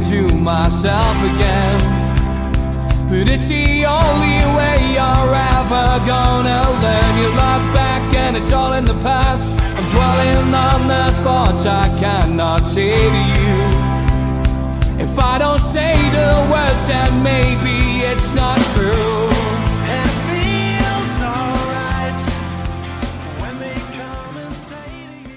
to myself again. But it's the only way you're ever gonna learn. You look back and it's all in the past. I'm dwelling on the thoughts I cannot say to you. If I don't say the words, then maybe it's not true. And it feels alright when they come and say to you.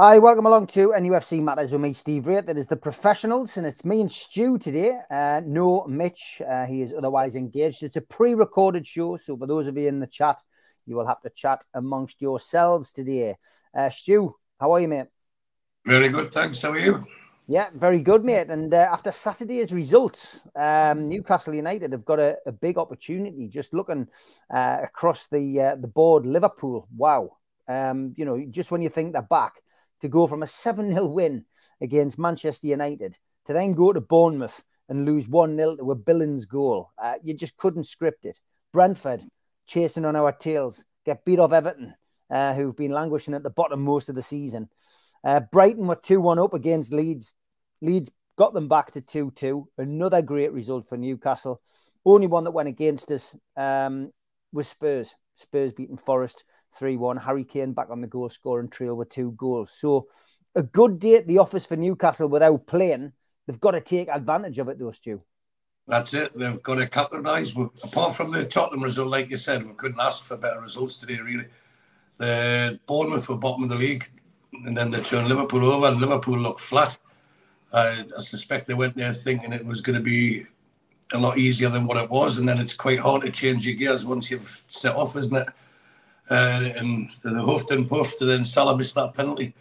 Hi, welcome along to NUFC Matters with me, Steve Raitt. That is the professionals, and it's me and Stu today. No Mitch, he is otherwise engaged. It's a pre-recorded show, so for those of you in the chat, you will have to chat amongst yourselves today. Stu, how are you, mate? Very good, thanks. How are you? Yeah, very good, mate. And after Saturday's results, Newcastle United have got a big opportunity. Just looking across the board, Liverpool, wow. You know, just when you think they're back, to go from a 7-0 win against Manchester United to then go to Bournemouth and lose 1-0 to a Billings goal. You just couldn't script it. Brentford chasing on our tails, get beat off Everton, who've been languishing at the bottom most of the season. Brighton were 2-1 up against Leeds. Leeds got them back to 2-2. Another great result for Newcastle. Only one that went against us was Spurs. Spurs beating Forest 3-1. Harry Kane back on the goal scoring trail with 2 goals. So a good day at the office for Newcastle without playing. They've got to take advantage of it, though, Stu. That's it. They've got to capitalise. Apart from the Tottenham result, like you said, we couldn't ask for better results today, really. The Bournemouth were bottom of the league, and then they turned Liverpool over, and Liverpool looked flat. I suspect they went there thinking it was going to be a lot easier than what it was, and then it's quite hard to change your gears once you've set off, isn't it? And they huffed and puffed, and then Salah missed that penalty,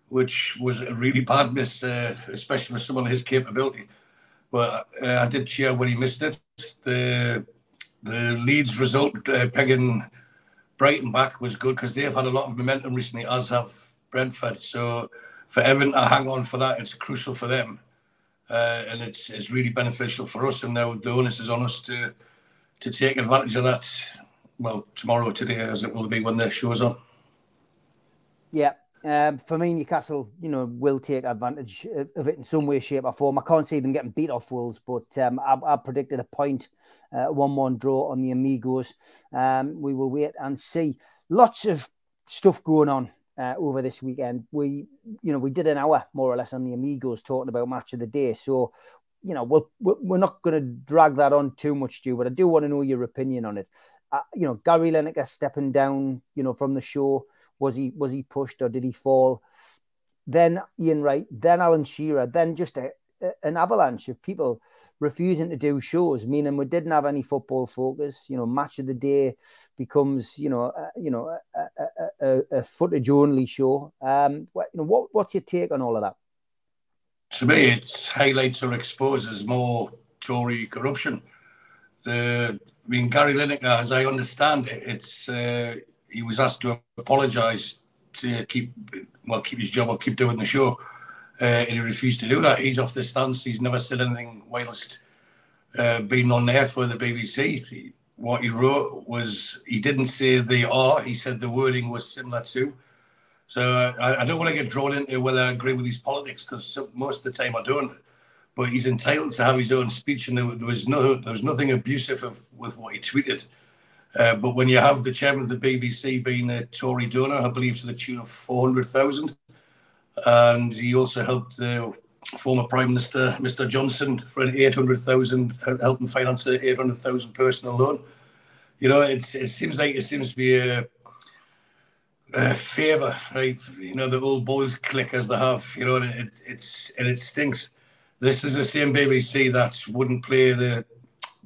which was a really bad miss, especially for someone of his capability. But I did cheer when he missed it. The Leeds result, pegging Brighton back, was good because they've had a lot of momentum recently, as have Brentford. So for Everton to hang on for that, it's crucial for them. And it's really beneficial for us. And now the onus is on us to take advantage of that. Well, tomorrow, today, as it will be when the show's on. Yeah. For me, Newcastle, you know, will take advantage of it in some way, shape or form. I can't see them getting beat off Wolves, but I predicted a point, 1-1 draw on the Amigos. We will wait and see. Lots of stuff going on over this weekend. We did an hour more or less on the Amigos talking about match of the day. So, you know, we're not going to drag that on too much, Stu, but I do want to know your opinion on it. You know, Gary Lineker stepping down, you know, from the show. Was he pushed or did he fall? Then Ian Wright, then Alan Shearer, then just an avalanche of people refusing to do shows, meaning we didn't have any football focus. You know, match of the day becomes, a footage only show. What's your take on all of that? To me, it's highlights or exposes more Tory corruption. Gary Lineker, as I understand it, he was asked to apologise to keep his job or keep doing the show, and he refused to do that. He's off the stance. He's never said anything whilst being on there for the BBC. What he wrote was, he didn't say they are. He said the wording was similar to. So I don't want to get drawn into whether I agree with his politics, because most of the time I don't. But he's entitled to have his own speech, and there was nothing abusive with what he tweeted. But when you have the chairman of the BBC being a Tory donor, I believe to the tune of 400,000, and he also helped the former Prime Minister, Mr. Johnson, for an 800,000, helping finance an 800,000 personal loan. You know, it seems to be a favour, right? You know, the old boys clique as they have. You know, and it stinks. This is the same BBC that wouldn't play the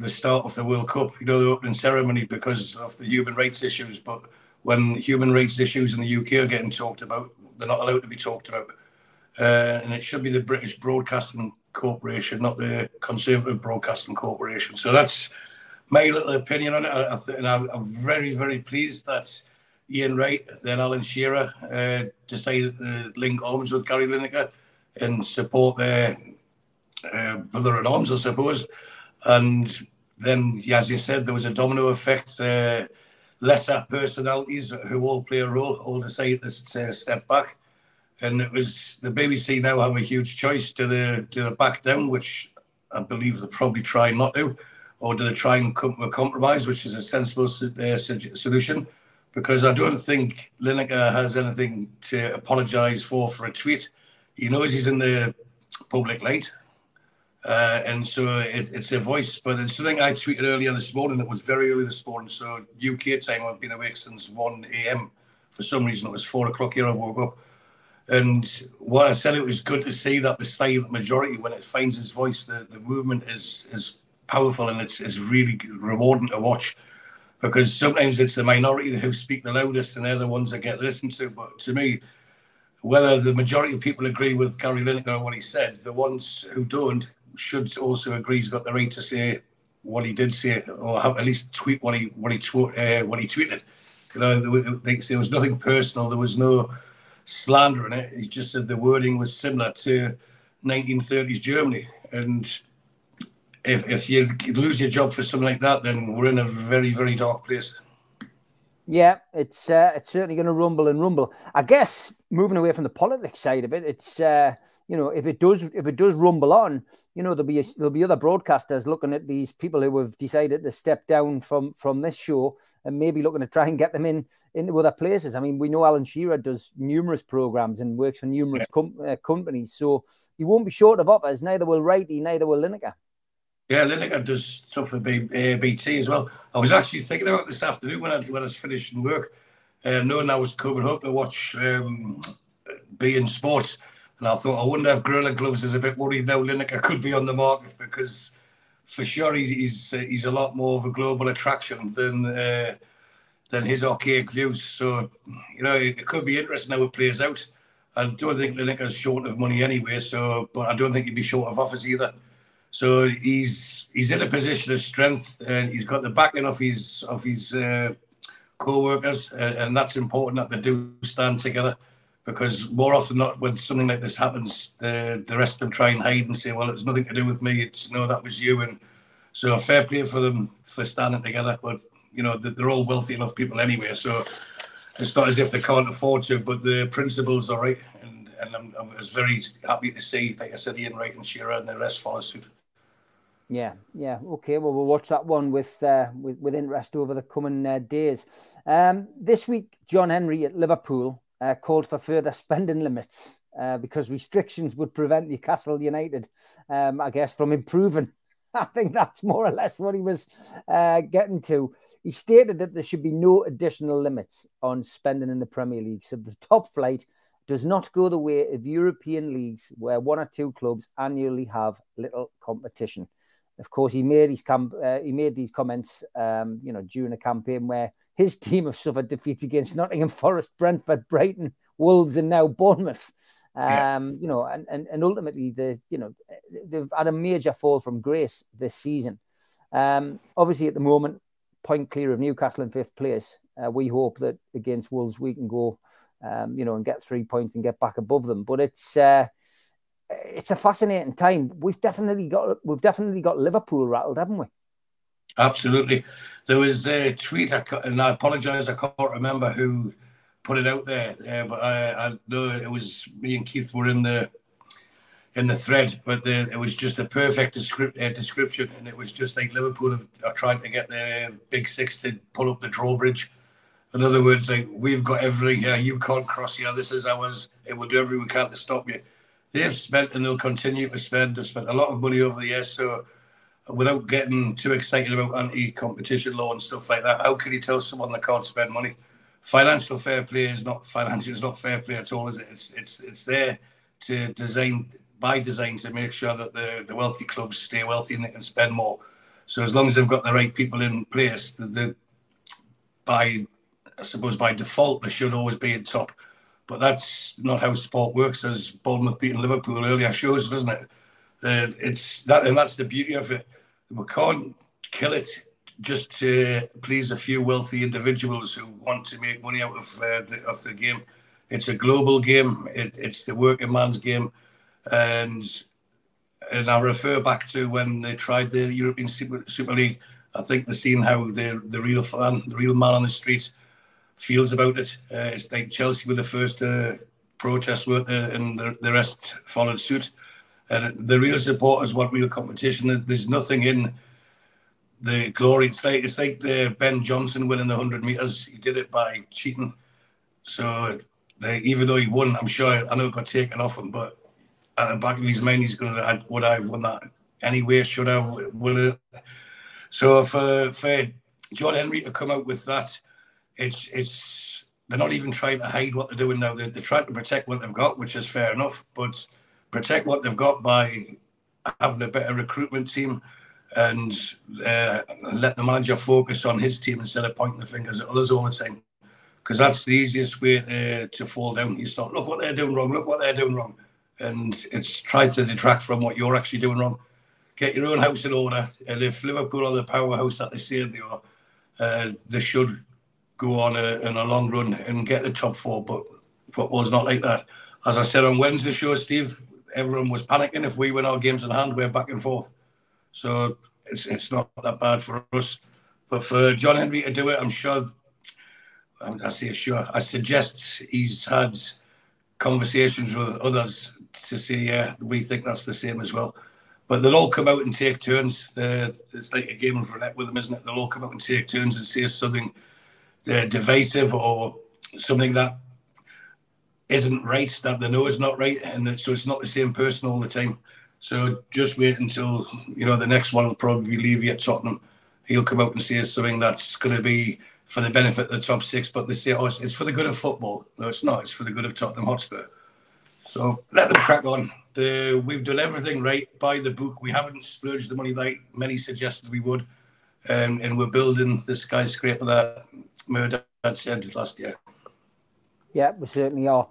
start of the World Cup, you know, the opening ceremony, because of the human rights issues. But when human rights issues in the UK are getting talked about, they're not allowed to be talked about. And it should be the British Broadcasting Corporation, not the Conservative Broadcasting Corporation. So that's my little opinion on it. And I'm very, very pleased that Ian Wright, then Alan Shearer, decided to link arms with Gary Lineker and support their brother-in-arms, I suppose. And then, as you said, there was a domino effect. Lesser personalities who all play a role all decided to step back. And it was the BBC now have a huge choice. Do they back down, which I believe they probably try not to, or do they try and come to a compromise, which is a sensible solution? Because I don't think Lineker has anything to apologise for a tweet. He knows he's in the public light, and so it's a voice. But it's something I tweeted earlier this morning. It was very early this morning, so UK time. I've been awake since 1 a.m. For some reason, it was 4 o'clock here. I woke up. And what I said, it was good to see that the silent majority, when it finds its voice, the movement is powerful, and it's really rewarding to watch, because sometimes it's the minority who speak the loudest and they're the ones that get listened to. But to me, whether the majority of people agree with Gary Lineker or what he said, the ones who don't should also agree he's got the right to say what he did say, or have at least tweet what he tweeted. You know, there was nothing personal. There was no slander in it. He just said the wording was similar to 1930s Germany, and if you lose your job for something like that, then we're in a very, very dark place. Yeah, it's certainly going to rumble and rumble. I guess moving away from the politics side of it, it's you know, if it does rumble on, you know, there'll be other broadcasters looking at these people who have decided to step down from this show and maybe looking to try and get them into other places. I mean, we know Alan Shearer does numerous programs and works for numerous companies, so he won't be short of offers. Neither will Wrighty, neither will Lineker. Yeah, Lineker does stuff for BT as well. I was actually thinking about this afternoon when I was finishing work, knowing I was coming home to watch beIN Sports, and I thought, I wonder if Gorilla Gloves is a bit worried now Lineker could be on the market, because for sure he's a lot more of a global attraction than his archaic views. So, you know, it could be interesting how it plays out. I don't think Lineker's short of money anyway, but I don't think he'd be short of offers either. So he's in a position of strength, and he's got the backing of his co-workers, and that's important that they do stand together, because more often than not, when something like this happens, the rest of them try and hide and say, well, it's nothing to do with me. It's no, that was you. And so fair play for them for standing together. But, you know, they're all wealthy enough people anyway, so it's not as if they can't afford to, but the principles are right. And I was very happy to see, like I said, Ian Wright and Shearer and the rest follow suit. Yeah. Okay. Well, we'll watch that one with interest over the coming days. This week, John Henry at Liverpool called for further spending limits because restrictions would prevent Newcastle United, I guess, from improving. I think that's more or less what he was getting to. He stated that there should be no additional limits on spending in the Premier League. So the top flight does not go the way of European leagues where one or two clubs annually have little competition. Of course, he made these comments, during a campaign where his team have suffered defeats against Nottingham Forest, Brentford, Brighton, Wolves, and now Bournemouth. And ultimately, they've had a major fall from grace this season. Obviously, at the moment, point clear of Newcastle in fifth place. We hope that against Wolves we can go, and get 3 points and get back above them. But it's a fascinating time. We've definitely got Liverpool rattled, haven't we? Absolutely. There was a tweet, and I apologise, I can't remember who put it out there, but I know it was me and Keith were in the thread, but it was just a perfect description, and it was just like Liverpool are trying to get the big six to pull up the drawbridge. In other words, like, we've got everything here, you can't cross here, this is ours, and we'll do everything we can to stop you. They've spent and they'll continue to spend. They've spent a lot of money over the years. So without getting too excited about anti-competition law and stuff like that, how can you tell someone they can't spend money? Financial fair play is not financial. It's not fair play at all, is it? It's there to by design to make sure that the wealthy clubs stay wealthy and they can spend more. So as long as they've got the right people in place, by default, they should always be in top. But that's not how sport works, as Bournemouth beating Liverpool earlier shows, doesn't it? It's that, and that's the beauty of it. We can't kill it just to please a few wealthy individuals who want to make money out of the game. It's a global game. It's the working man's game, and I refer back to when they tried the European Super League. I think they've seen how the real man on the streets feels about it. It's like Chelsea were the first to protest, and the rest followed suit. And the real supporters want real competition. There's nothing in the glory. It's like the Ben Johnson winning the 100 meters. He did it by cheating. So even though he won, I'm sure, I know it got taken off him, but at the back of his mind, he's going to, would I have won that anyway? Should I have won it? So for John Henry to come out with that, it's they're not even trying to hide what they're doing now. They're trying to protect what they've got, which is fair enough, but protect what they've got by having a better recruitment team and let the manager focus on his team instead of pointing the fingers at others all the time. Because that's the easiest way to fall down. You start, look what they're doing wrong, look what they're doing wrong. And it's trying to detract from what you're actually doing wrong. Get your own house in order. And if Liverpool are the powerhouse that they say they are, they should go on a long run and get the top four. But football's not like that. As I said on Wednesday's show, Steve, everyone was panicking. If we win our games in hand, we're back and forth. So it's not that bad for us. But for John Henry to do it, I'm sure... I say sure. I suggest he's had conversations with others to say, yeah, we think that's the same as well. But they'll all come out and take turns. It's like a game of roulette with them, isn't it? They'll all come out and take turns and say something divisive or something that isn't right, that they know is not right. And so it's not the same person all the time. So just wait until, the next one will probably be Levy at Tottenham. He'll come out and say something that's going to be for the benefit of the top six, but they say, oh, it's for the good of football. No, it's not. It's for the good of Tottenham Hotspur. So let them crack on. We've done everything right by the book. We haven't splurged the money like many suggested we would. And we're building the skyscraper that Murdoch had said last year. Yeah, we certainly are.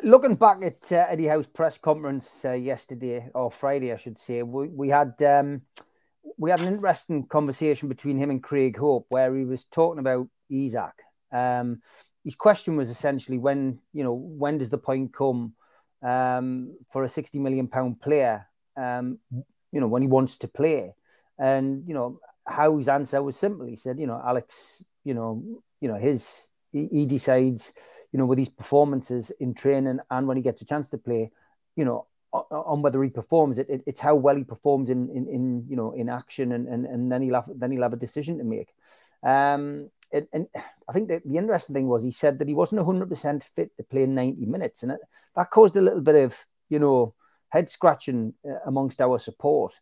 Looking back at Eddie Howe's press conference yesterday, or Friday, I should say, we had an interesting conversation between him and Craig Hope where he was talking about Isak. His question was essentially when does the point come for a £60 million player, when he wants to play? And, Howe's answer was simple. He said, Alex, he decides, with his performances in training and when he gets a chance to play, on whether he performs. It's how well he performs in action, and then he'll have a decision to make. And I think that the interesting thing was he said that he wasn't 100% fit to play 90 minutes, and that caused a little bit of head scratching amongst our support.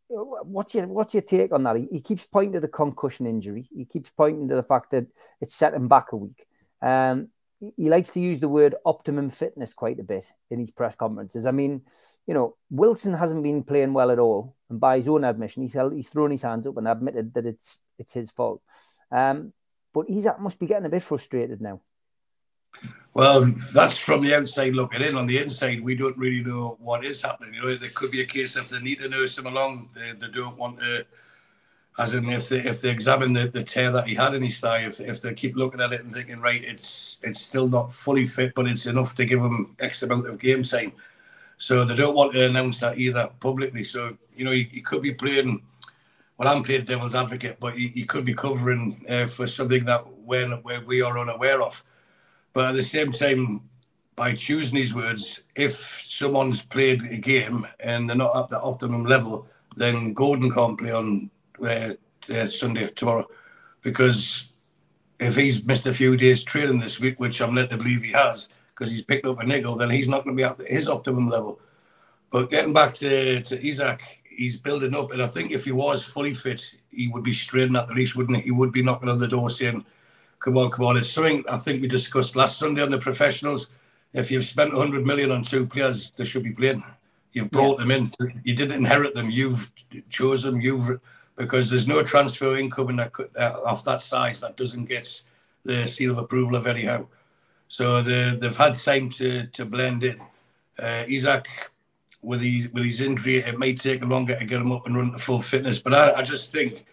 What's your take on that? He keeps pointing to the concussion injury. He keeps pointing to the fact that it's set him back a week. He likes to use the word optimum fitness quite a bit in his press conferences. I mean, Wilson hasn't been playing well at all, and by his own admission, he's thrown his hands up and admitted that it's his fault. But Isak must be getting a bit frustrated now. Well, that's from the outside looking in. On the inside, we don't really know what is happening. There could be a case if they need to nurse him along, they don't want to. As in, if they examine the tear that he had in his thigh, if they keep looking at it and thinking, right, it's still not fully fit, but it's enough to give him X amount of game time. So they don't want to announce that either publicly. So, he could be playing, well, I'm playing devil's advocate, but he could be covering for something that we are unaware of. But at the same time, by choosing his words, if someone's played a game and they're not at the optimum level, then Gordon can't play on Sunday, tomorrow, because if he's missed a few days training this week, which I'm led to believe he has, because he's picked up a niggle, then he's not going to be at his optimum level. But getting back to Isak, he's building up, and I think if he was fully fit, he would be straining at the leash, wouldn't he? He would be knocking on the door saying, come on. It's something I think we discussed last Sunday on the professionals. If you've spent 100 million on two players, they should be playing. You've brought them in. You didn't inherit them. You've chosen them. Because there's no transfer income off that size that doesn't get the seal of approval of Eddie Howe. So they've had time to blend in. Isak, with his injury, it may take longer to get him up and run to full fitness. But I just think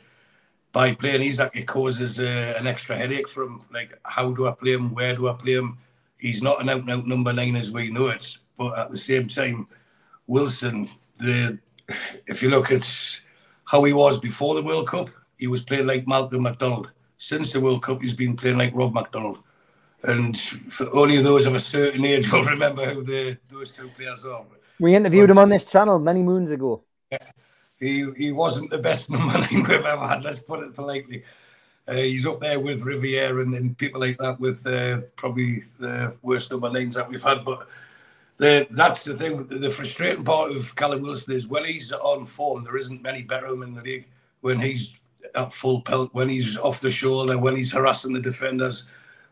by playing Isak, it causes an extra headache for him. Like, how do I play him? Where do I play him? He's not an out-and-out number 9 as we know it. But at the same time, Wilson, if you look at how he was before the World Cup, he was playing like Malcolm McDonald. Since the World Cup, he's been playing like Rob McDonald. And for only those of a certain age will remember who those two players are. We interviewed him on this channel many moons ago. He wasn't the best number 9 we've ever had, let's put it politely. He's up there with Riviere and people like that with probably the worst number 9s that we've had. But that's the thing. The frustrating part of Callum Wilson is when he's on form, there isn't many better of him in the league. When he's at full pelt, when he's off the shoulder, when he's harassing the defenders,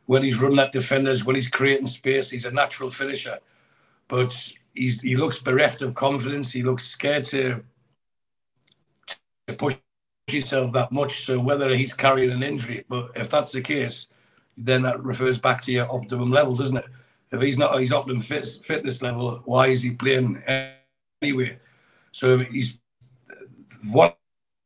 when he's running at defenders, when he's creating space, he's a natural finisher. But he looks bereft of confidence. He looks scared to push himself that much. So whether he's carrying an injury, but if that's the case, then that refers back to your optimum level, doesn't it? If he's not at his optimum fitness level, why is he playing anyway? So he's what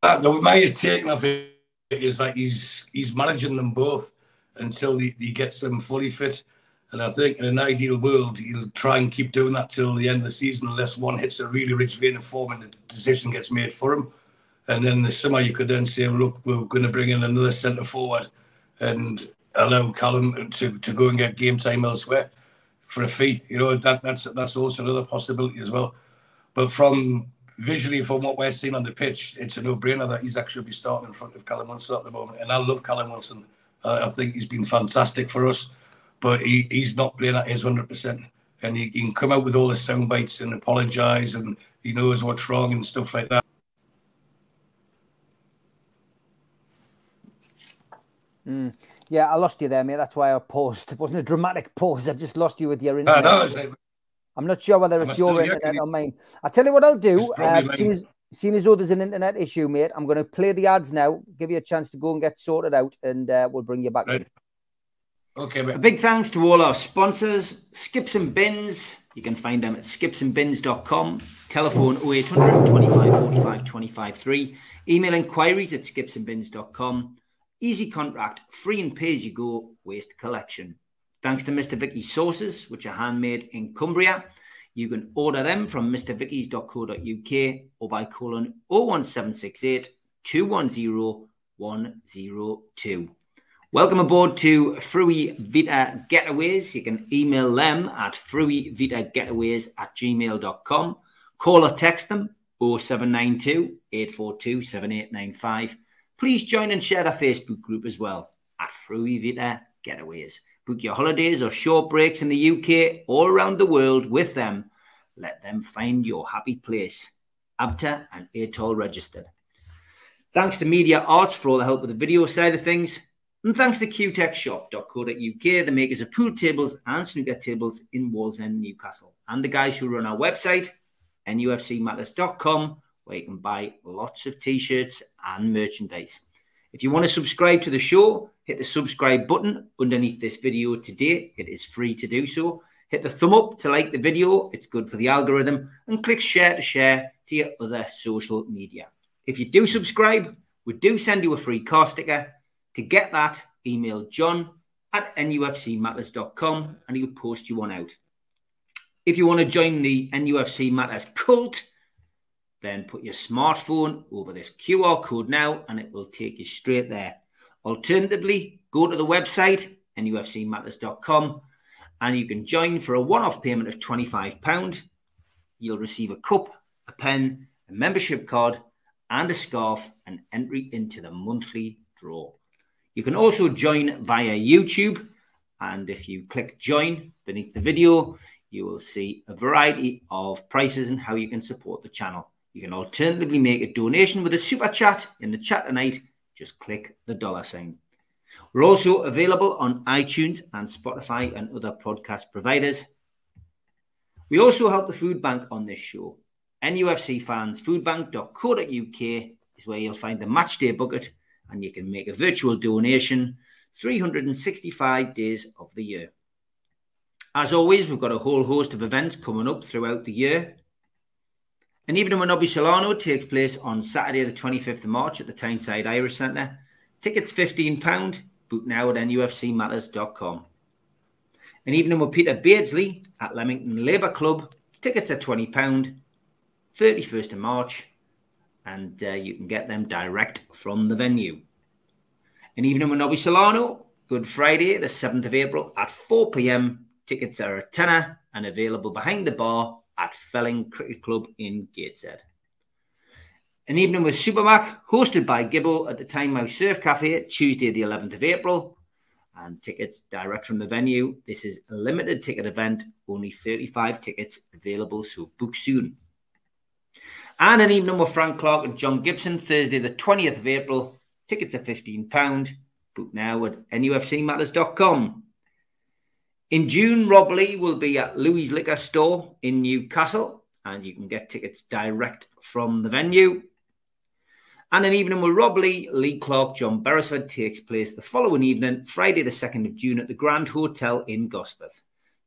the way of taking off it is like he's managing them both until he gets them fully fit. And I think in an ideal world, he'll try and keep doing that till the end of the season, unless one hits a really rich vein of form and the decision gets made for him. And then the summer, you could then say, look, we're going to bring in another centre forward and allow Callum to go and get game time elsewhere for a fee. You know, that's also another possibility as well. But visually, from what we're seeing on the pitch, it's a no-brainer that he's actually be starting in front of Callum Wilson at the moment. And I love Callum Wilson. I think he's been fantastic for us. But he's not playing at his 100%. And he can come out with all the sound bites and apologise and he knows what's wrong and stuff like that. Yeah, I lost you there, mate. That's why I paused. It wasn't a dramatic pause. I just lost you with your internet. I'm not sure whether it's your internet or mine. I'll tell you what I'll do. Seeing as though there's an internet issue, mate, I'm going to play the ads now, give you a chance to go and get sorted out, and we'll bring you back. Right. Okay, mate. A big thanks to all our sponsors, Skips and Bins. You can find them at skipsandbins.com. Telephone 0800 25 45 25 3. Email inquiries at skipsandbins.com. Easy contract, free and pay as you go, waste collection. Thanks to Mr. Vicky's sauces, which are handmade in Cumbria. You can order them from mrvickys.co.uk or by calling 01768 210 102. Welcome aboard to Fruy Vita Getaways. You can email them at fruivitagetaways@gmail.com. Call or text them 0792 842 7895. Please join and share their Facebook group as well at Fruy Vita Getaways. Book your holidays or short breaks in the UK or around the world with them. Let them find your happy place. ABTA and ATOL registered. Thanks to Media Arts for all the help with the video side of things. And thanks to qtechshop.co.uk, the makers of pool tables and snooker tables in Wallsend, Newcastle. And the guys who run our website, NUFCmatters.com, where you can buy lots of t-shirts and merchandise. If you want to subscribe to the show, hit the subscribe button underneath this video today. It is free to do so. Hit the thumb up to like the video. It's good for the algorithm. And click share to your other social media. If you do subscribe, we do send you a free car sticker. To get that, email john@nufcmatters.com and he'll post you one out. If you want to join the NUFC Matters cult, then put your smartphone over this QR code now and it will take you straight there. Alternatively, go to the website, nufcmatters.com, and you can join for a one-off payment of £25. You'll receive a cup, a pen, a membership card, and a scarf, and entry into the monthly draw. You can also join via YouTube, and if you click join beneath the video, you will see a variety of prices and how you can support the channel. You can alternatively make a donation with a super chat in the chat tonight. Just click the $sign. We're also available on iTunes and Spotify and other podcast providers. We also help the food bank on this show. NUFCfansfoodbank.co.uk is where you'll find the matchday bucket and you can make a virtual donation 365 days of the year. As always, we've got a whole host of events coming up throughout the year. An evening with Nobby Solano takes place on Saturday, the 25th of March at the Tyneside Irish Centre. Tickets £15. Book now at nufcmatters.com. An evening with Peter Beardsley at Leamington Labour Club. Tickets are £20. 31st of March. And you can get them direct from the venue. An evening with Nobby Solano Good Friday, the 7th of April at 4 p.m. Tickets are a tenner and available behind the bar at Felling Cricket Club in Gateshead. An evening with Supermac, hosted by Gibbo at the Tynemouth Surf Cafe, Tuesday the 11th of April. And tickets direct from the venue. This is a limited ticket event, only 35 tickets available, so book soon. And an evening with Frank Clark and John Gibson, Thursday the 20th of April. Tickets are £15. Book now at NUFCmatters.com. In June, Rob Lee will be at Louis' Liquor Store in Newcastle, and you can get tickets direct from the venue. And an evening with Rob Lee, Lee Clark, John Beresford takes place the following evening, Friday the 2nd of June at the Grand Hotel in Gosforth.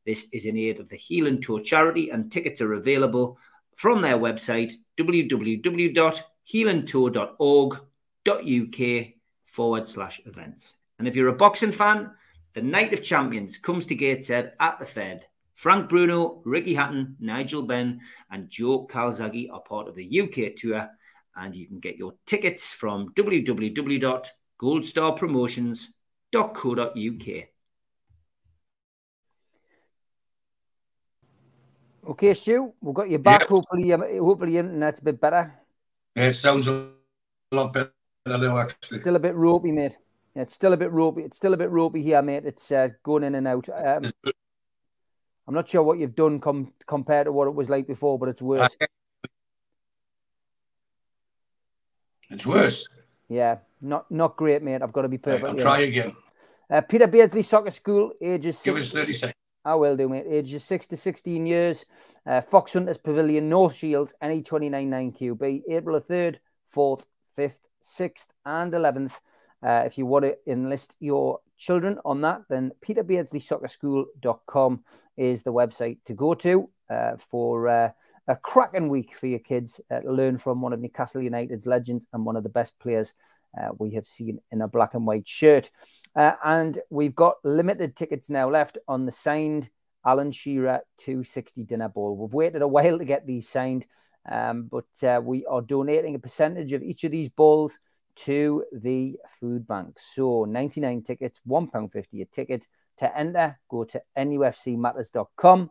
This is in aid of the Heel and Toe charity, and tickets are available from their website, www.heelandtoe.org.uk/events. And if you're a boxing fan, the Night of Champions comes to Gateshead at the Fed. Frank Bruno, Ricky Hatton, Nigel Benn and Joe Calzaghe are part of the UK tour, and you can get your tickets from www.goldstarpromotions.co.uk. Okay, Stu, we've got you back. Yep. Hopefully internet's a bit better. Yeah, it sounds a lot better now, actually. Still a bit ropey, mate. Yeah, it's still a bit ropey. It's still a bit ropey here, mate. It's going in and out. I'm not sure what you've done compared to what it was like before, but it's worse. It's worse. Yeah, not great, mate. I've got to be perfect. I'll try again. Peter Beardsley Soccer School, ages 6. It was 36. I will do, mate. Ages 6 to 16 years. Fox Hunters Pavilion, North Shields, NE 299QB, April 3rd, 4th, 5th, 6th, and 11th. If you want to enlist your children on that, then peterbeardsley.soccerschool.com is the website to go to for a cracking week for your kids to learn from one of Newcastle United's legends and one of the best players we have seen in a black and white shirt. And we've got limited tickets now left on the signed Alan Shearer 260 dinner ball. We've waited a while to get these signed, but we are donating a percentage of each of these balls to the food bank. So 99 tickets, £1.50 a ticket. To enter, go to nufcmatters.com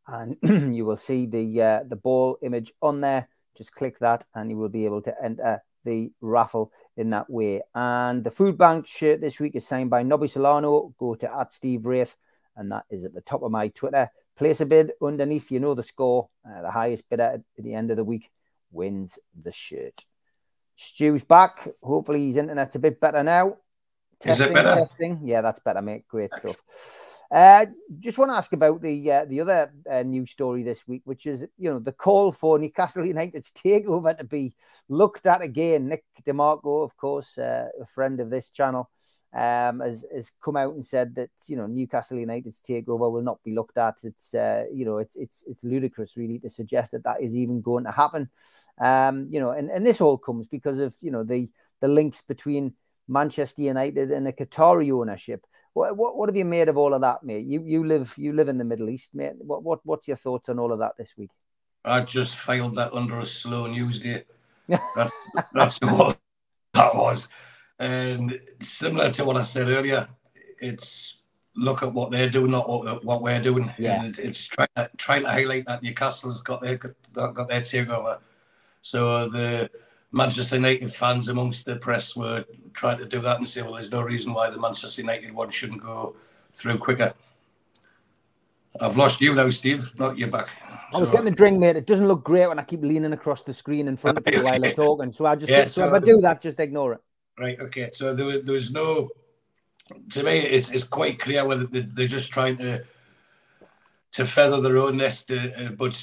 and you will see the ball image on there. Just click that and you will be able to enter the raffle in that way. And the food bank shirt this week is signed by Nobby Solano. Go to @SteveWraith, and that is at the top of my Twitter. Place a bid underneath, you know the score. The highest bidder at the end of the week wins the shirt. Stu's back. Hopefully his internet's a bit better now. Testing. Yeah, that's better, mate. Great stuff. Just want to ask about the other news story this week, which is, the call for Newcastle United's takeover to be looked at again. Nick DeMarco, of course, a friend of this channel, has come out and said that, Newcastle United's takeover will not be looked at. It's ludicrous, really, to suggest that is even going to happen. And this all comes because of, the links between Manchester United and a Qatari ownership. What have you made of all of that, mate? You live in the Middle East, mate. What's your thoughts on all of that this week? I just filed that under a slow news day. That's what that was. And similar to what I said earlier, it's look at what they're doing, not what we're doing. Yeah. And it's trying to highlight that Newcastle's got their takeover. So the Manchester United fans amongst the press were trying to do that and say, well, there's no reason why the Manchester United one shouldn't go through quicker. I've lost you now, Steve. Not you back. I was getting a drink, mate. It doesn't look great when I keep leaning across the screen in front of people while they're talking. So if I do that, just ignore it. Right, okay. So there was no... To me, it's quite clear whether they're just trying to feather their own nest, but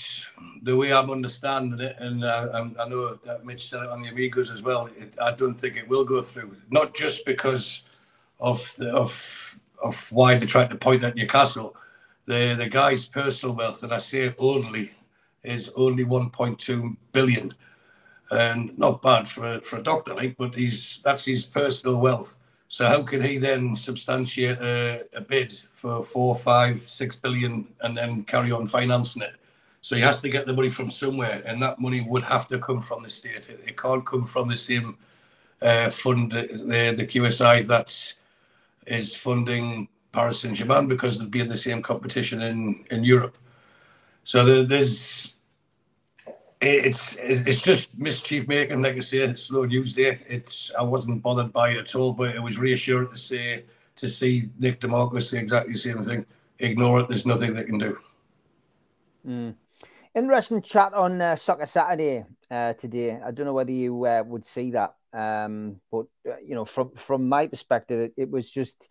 the way I'm understanding it, and I know that Mitch said it on the Amigos as well, I don't think it will go through. Not just because of why they're trying to point at Newcastle. The guy's personal wealth, and I say only, is only 1.2 billion, and not bad for a doctor, but that's his personal wealth. So how can he then substantiate a bid for 4, 5, 6 billion and then carry on financing it? So he has to get the money from somewhere, and that money would have to come from the state. It can't come from the same fund, the QSI, that's is funding Paris Saint-Germain because they'll be in the same competition in Europe. So it's just mischief making, like I say. It's slow news there. I wasn't bothered by it at all, but it was reassuring to see Nick DeMarco say exactly the same thing. Ignore it. There's nothing they can do. Interesting chat on Soccer Saturday today. I don't know whether you would see that, but from my perspective, it was just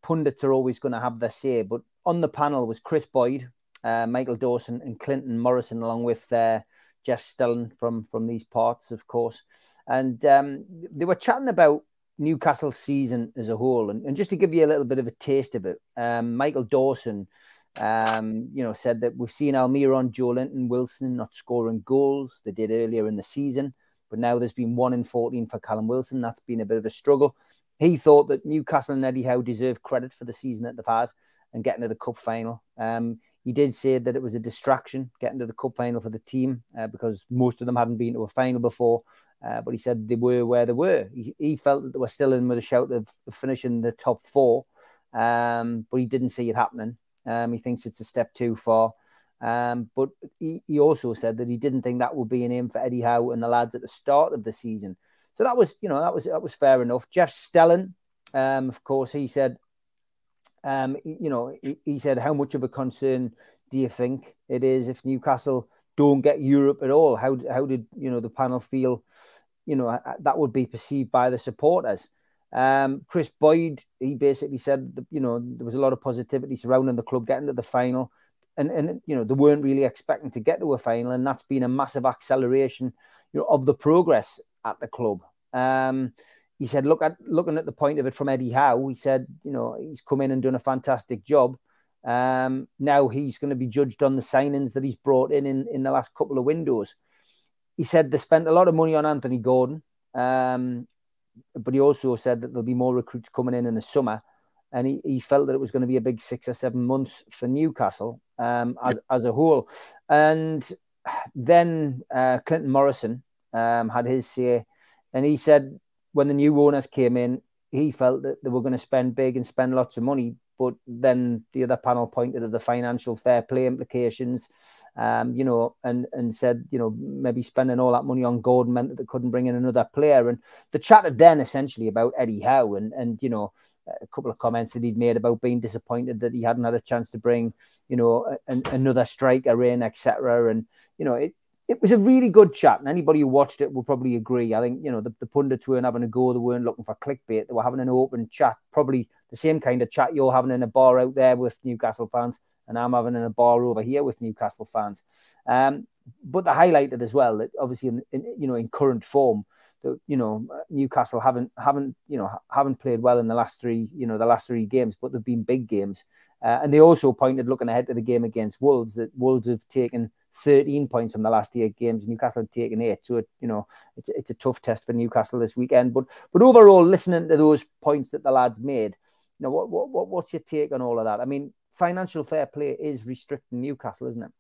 pundits are always going to have their say. But on the panel was Chris Boyd, Michael Dawson, and Clinton Morrison, along with Jeff Stelling from these parts, of course. And they were chatting about Newcastle's season as a whole. And just to give you a little bit of a taste of it, Michael Dawson, said that we've seen Almiron, Joelinton, Wilson not scoring goals. They did earlier in the season, but now there's been 1 in 14 for Callum Wilson. That's been a bit of a struggle. He thought that Newcastle and Eddie Howe deserve credit for the season that they've had and getting to the cup final. He did say that it was a distraction getting to the cup final for the team because most of them hadn't been to a final before. But he said they were where they were. He felt that they were still in with a shout of finishing the top 4, but he didn't see it happening. He thinks it's a step too far. But he also said that he didn't think that would be an aim for Eddie Howe and the lads at the start of the season. So that was fair enough. Jeff Stelling, of course, he said, he said, how much of a concern do you think it is if Newcastle don't get Europe at all? How did the panel feel? That would be perceived by the supporters. Chris Boyd, he basically said that, there was a lot of positivity surrounding the club getting to the final, and they weren't really expecting to get to a final, and that's been a massive acceleration of the progress at the club. He said, looking at the point of it from Eddie Howe, he said, he's come in and done a fantastic job. Now he's going to be judged on the signings that he's brought in the last couple of windows. He said they spent a lot of money on Anthony Gordon, but he also said that there'll be more recruits coming in the summer, and he felt that it was going to be a big 6 or 7 months for Newcastle as a whole. And then Clinton Morrison had his say, and he said when the new owners came in, he felt that they were going to spend big and spend lots of money. But then the other panel pointed to the financial fair play implications, and said, maybe spending all that money on Gordon meant that they couldn't bring in another player. And the chatted then essentially about Eddie Howe and a couple of comments that he'd made about being disappointed that he hadn't had a chance to bring, another striker in, etc. And, it was a really good chat, and anybody who watched it will probably agree. I think, the pundits weren't having a go. They weren't looking for clickbait. They were having an open chat, probably the same kind of chat you're having in a bar out there with Newcastle fans, and I'm having in a bar over here with Newcastle fans. But they highlighted as well that obviously in current form, Newcastle haven't played well in the last 3 games, but they've been big games. And they also pointed, looking ahead to the game against Wolves, that Wolves have taken 13 points from the last 8 games. Newcastle have taken 8. So, it's a tough test for Newcastle this weekend. But overall, listening to those points that the lads made, what's your take on all of that? I mean, financial fair play is restricting Newcastle, isn't it?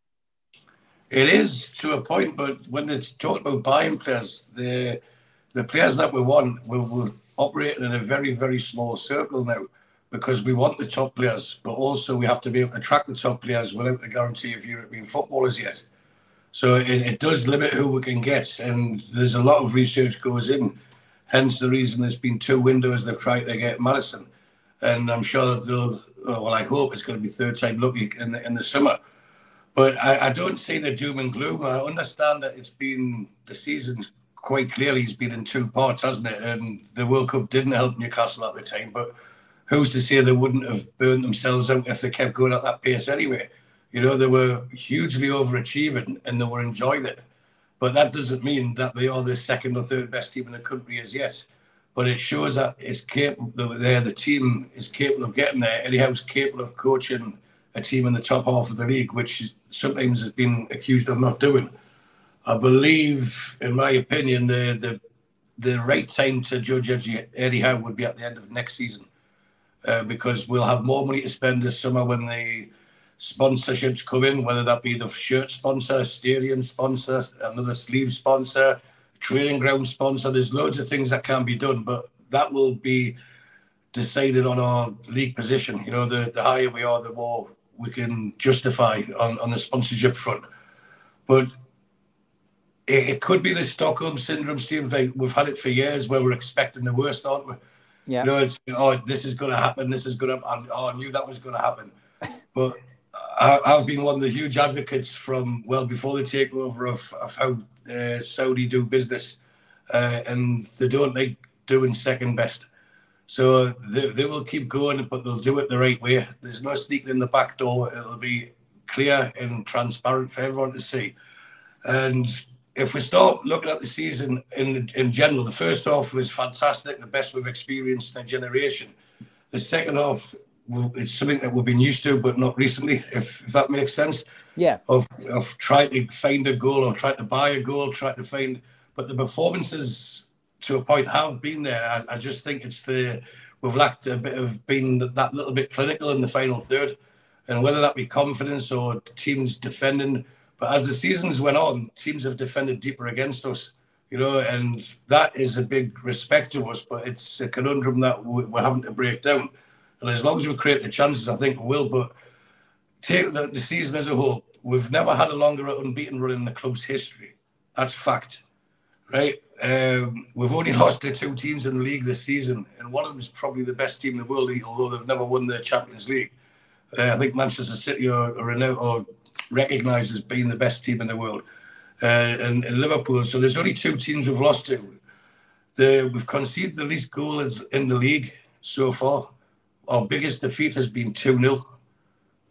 It is to a point, but when it's talked about buying players, the players that we want, we're operating in a very, very small circle now, because we want the top players, but also we have to be able to attract the top players without the guarantee of European footballers yet. So it does limit who we can get, and there's a lot of research goes in. Hence the reason there's been 2 windows they've tried to get Madison, and I'm sure that I hope it's going to be third time lucky in the summer. But I don't see the doom and gloom. I understand that the season quite clearly has been in 2 parts, hasn't it? And the World Cup didn't help Newcastle at the time, but who's to say they wouldn't have burned themselves out if they kept going at that pace anyway? They were hugely overachieving and they were enjoying it. But that doesn't mean that they are the second or third best team in the country as yet. But it shows that it's capable. The team is capable of getting there. Eddie Howe's capable of coaching a team in the top half of the league, which sometimes has been accused of not doing. I believe, in my opinion, the right time to judge Eddie Howe would be at the end of next season. Because we'll have more money to spend this summer when the sponsorships come in, whether that be the shirt sponsor, stadium sponsor, another sleeve sponsor, training ground sponsor. There's loads of things that can be done, but that will be decided on our league position. You know, the higher we are, the more we can justify on the sponsorship front. But it could be the Stockholm syndrome, Steve. Like, we've had it for years where we're expecting the worst, aren't we? Yeah. You know, it's, oh, this is going to happen. This is going to happen. Oh, I knew that was going to happen. But I've been one of the huge advocates from, well, before the takeover of how Saudi do business. And they don't like doing second best. So they will keep going, but they'll do it the right way. There's no sneaking in the back door. It'll be clear and transparent for everyone to see. And if we start looking at the season in general, the first half was fantastic, the best we've experienced in a generation. The second half, it's something that we've been used to, but not recently, if that makes sense. Yeah. Of trying to find a goal or trying to buy a goal, trying to find... But the performances, to a point, have been there. I just think it's we've lacked a bit of being that little bit clinical in the final third. And whether that be confidence or teams defending... But as the seasons went on, teams have defended deeper against us, you know, and that is a big respect to us. But it's a conundrum that we're having to break down. And as long as we create the chances, I think we will. But take the season as a whole, we've never had a longer unbeaten run in the club's history. That's fact, right? We've only lost to 2 teams in the league this season, and one of them is probably the best team in the world, although they've never won the Champions League. I think Manchester City are renowned or recognised as being the best team in the world, and Liverpool. So there's only 2 teams we've lost to. We've conceded the least goals in the league so far. Our biggest defeat has been 2-0.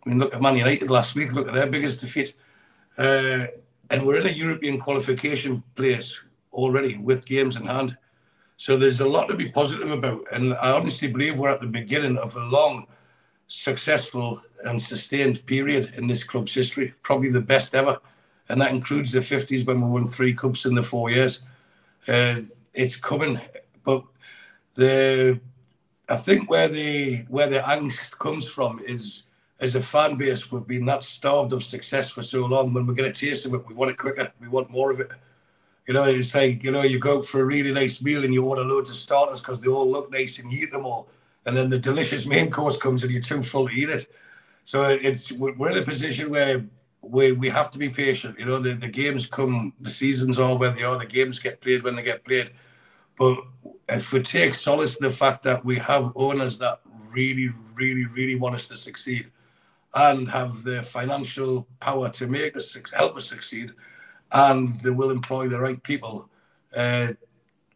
I mean, look at Man United last week. Look at their biggest defeat. And we're in a European qualification place already with games in hand. So there's a lot to be positive about. And I honestly believe we're at the beginning of a long, successful and sustained period in this club's history, probably the best ever. And that includes the 50s when we won 3 cups in the 4 years. It's coming. But I think where the angst comes from is, as a fan base, we've been that starved of success for so long. When we get a taste of it, we want it quicker. We want more of it. You know, it's like, you know, you go out for a really nice meal and you order loads of starters because they all look nice and you eat them all. And then the delicious main course comes and you're too full to eat it. So we're in a position where we have to be patient. You know, the games come, the seasons are where they are, the games get played when they get played. But if we take solace in the fact that we have owners that really, really, really want us to succeed and have the financial power to make us help us succeed, and they will employ the right people, the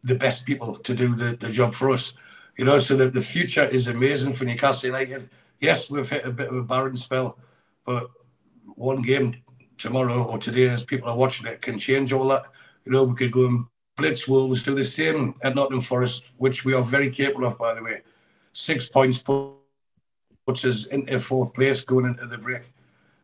best people to do the job for us. You know, so that the future is amazing for Newcastle United. Yes, we've hit a bit of a barren spell, but one game tomorrow or today, as people are watching it, can change all that. You know, we could go and blitz Wolves, do the same at Nottingham Forest, which we are very capable of, by the way. 6 points puts us into 4th place going into the break,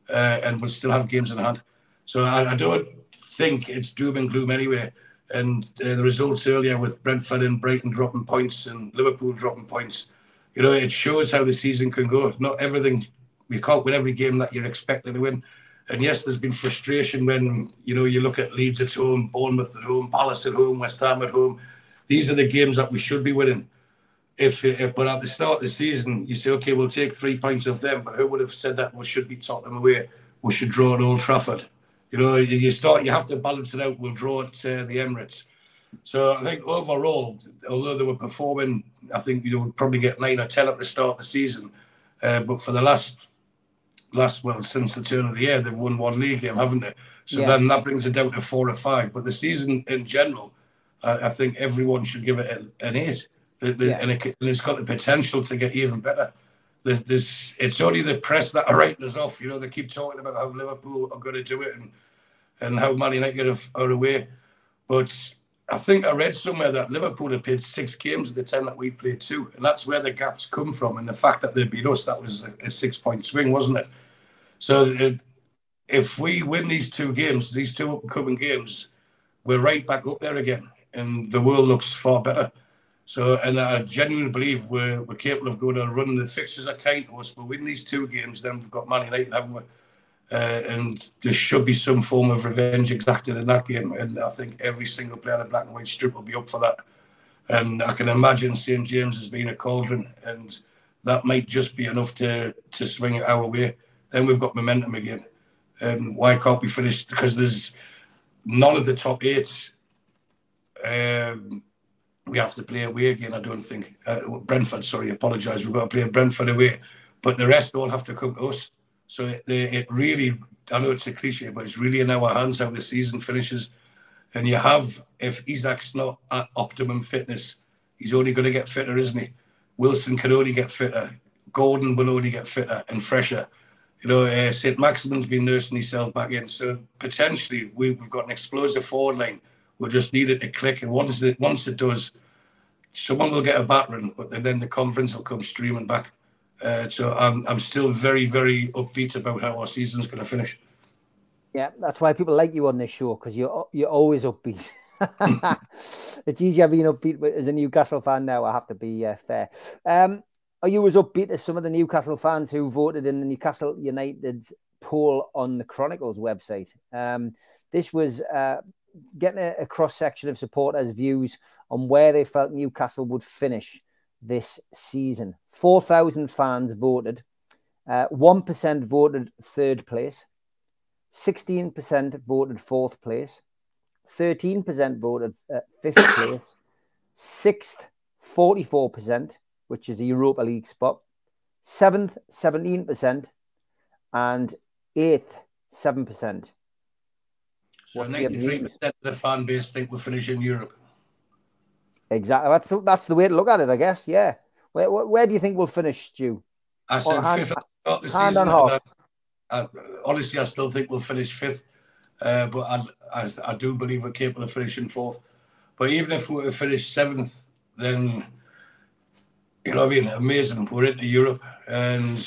and we'll still have games in hand. So I don't think it's doom and gloom anyway. And the results earlier with Brentford and Brighton dropping points and Liverpool dropping points, you know, it shows how the season can go. Not everything, you can't win every game that you're expected to win. And yes, there's been frustration when, you know, you look at Leeds at home, Bournemouth at home, Palace at home, West Ham at home. These are the games that we should be winning. But at the start of the season, you say, okay, we'll take 3 points off them. But who would have said that we should be Tottenham away? We should draw at Old Trafford. You know, you have to balance it out. We'll draw at the Emirates. So I think overall, although they were performing, I think you would probably get 9 or 10 at the start of the season. But for the last, since the turn of the year, they've won 1 league game, haven't they? So then that brings it down to 4 or 5. But the season in general, I think everyone should give it an 8. And it's got the potential to get even better. It's only the press that are writing us off. You know, they keep talking about how Liverpool are going to do it and how Man United are away. But I think I read somewhere that Liverpool had played 6 games at the time that we played 2. And that's where the gaps come from. And the fact that they beat us, that was a 6-point swing, wasn't it? So if we win these 2 games, these 2 upcoming games, we're right back up there again. And the world looks far better. So, and I genuinely believe we're capable of going and running. The fixtures are kind to us. But win these 2 games, then we've got Man United, haven't we? And there should be some form of revenge exacted in that game. And I think every single player in the black and white strip will be up for that. And I can imagine St. James has been a cauldron, and that might just be enough to swing it our way. Then we've got momentum again. And why can't we finish? Because there's none of the top 8. We have to play away again, I don't think. Brentford, sorry, apologise. We've got to play Brentford away. But the rest all have to come to us. So it really, I know it's a cliche, but it's really in our hands how the season finishes. And you have, if Isaac's not at optimum fitness, he's only going to get fitter, isn't he? Wilson can only get fitter. Gordon will only get fitter and fresher. You know, St. Maximin's been nursing himself back in. So potentially we've got an explosive forward line. We'll just need it to click. And once it does, someone will get a battering, but then the confidence will come streaming back. So I'm still very, very upbeat about how our season's going to finish. Yeah, that's why people like you on this show, because you're always upbeat. It's easier being upbeat as a Newcastle fan now, I have to be fair. Are you as upbeat as some of the Newcastle fans who voted in the Newcastle United poll on the Chronicles website? This was getting a cross-section of supporters' views on where they felt Newcastle would finish this season. 4,000 fans voted. 1% voted 3rd place. 16% voted 4th place. 13% voted 5th place. 6th, 44%, which is a Europa League spot. 7th, 17%. And 8th, 7%. So 93% of the fan base think we'll finish in Europe. Exactly. That's the way to look at it, I guess. Yeah. Where do you think we'll finish, Stu? I said 5th at the start of the hand season. on heart. Honestly, I still think we'll finish 5th. But I do believe we're capable of finishing 4th. But even if we were to finish 7th, then, you know what I mean, amazing. We're into Europe. And